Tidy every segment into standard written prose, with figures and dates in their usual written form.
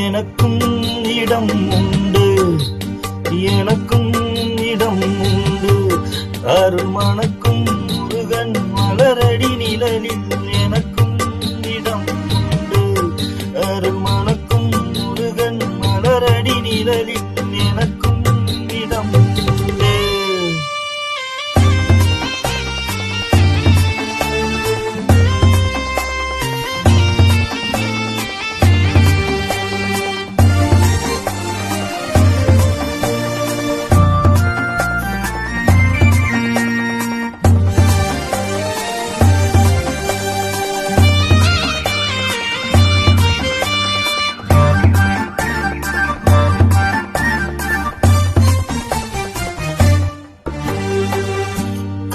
எனக்கும் இடம் உண்டு, எனக்கும் இடம் உண்டு. அருள் மணக்கும் முருகன் மலரடி நிழலில் எனக்கும் இடம் உண்டு. அருள் மணக்கும் முருகன் மலரடி நிழலில் எனக்கும் இடம் உண்டு.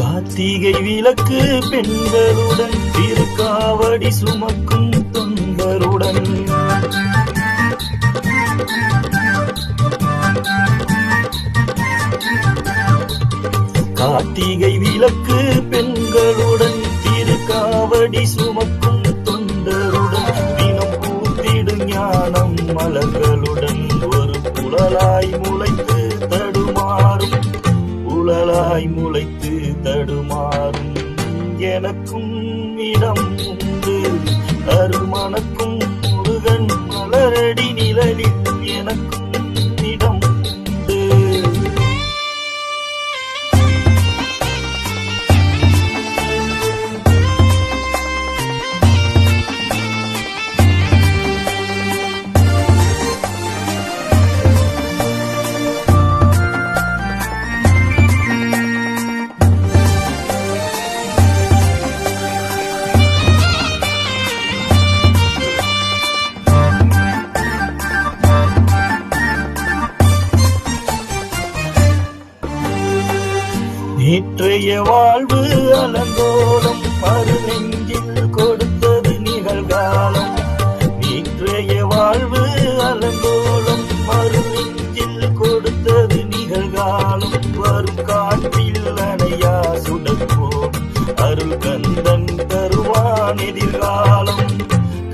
கார்த்திகை விளக்கு பெண்களுடன் திருக்காவடி சுமக்கும் தொண்டருடன் கார்த்திகை விளக்கு பெண்களுடன் திருக்காவடி சுமக்கும் தொண்டருடன் தினம் பூத்திடும் ஞானம் மலர்களுடன் ஒரு புலலாய் முளைத்து தடுமாறும், புலலாய் முளைத்து தடுமாறும். எனக்கும் இடம் உண்டு. அருள் மணக்கும் முருகன் மலரடி நிழலில் எனக்கும் இடம் உண்டு. நேற்றைய வாழ்வு அலங்கோலம் மறு நெஞ்சில் கொடுத்தது நிகழ்காலம். நேற்றைய வாழ்வு அலங்கோலம் மறு நெஞ்சில் கொடுத்தது நிகழ்காலம். வரும் காற்றில் அணையா சுடப்போம் அருள் கந்தன் தருவான் எதிர்காலம்,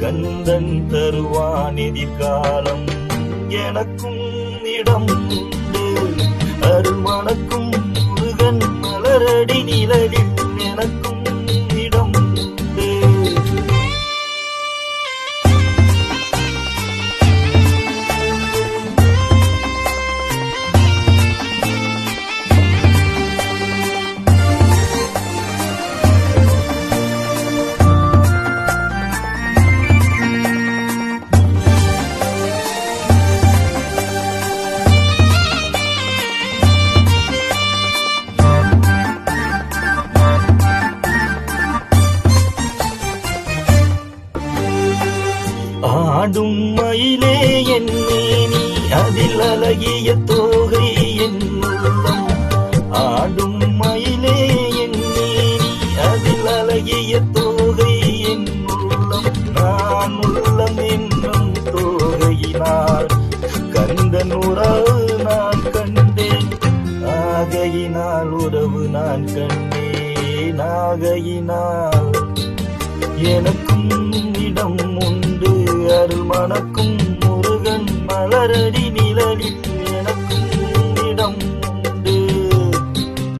கந்தன் தருவான் எதிர்காலம். எனக்கும் இடம் உண்டு. அருள் மணக்கும் முருகன் மலரடி நிழலில் எனக்கும் இடம் உண்டு. ஆடும் மயிலே என் மேனி அதில் அழகிய தோகை என் உள்ளம். ஆடும் மயிலே என் மேனி அதில் அழகிய தோகை என் உள்ளம். நான் உள்ளம் என்னும் தோகையினால் கந்தன் உறவு நான் கண்டேன். ஆகையினால் உறவு நான் கண்டேன். ஆகையினால் எனக்கும் இடம் உண்டு. அருள் மணக்கும் முருகன் மலரடி நிழலில்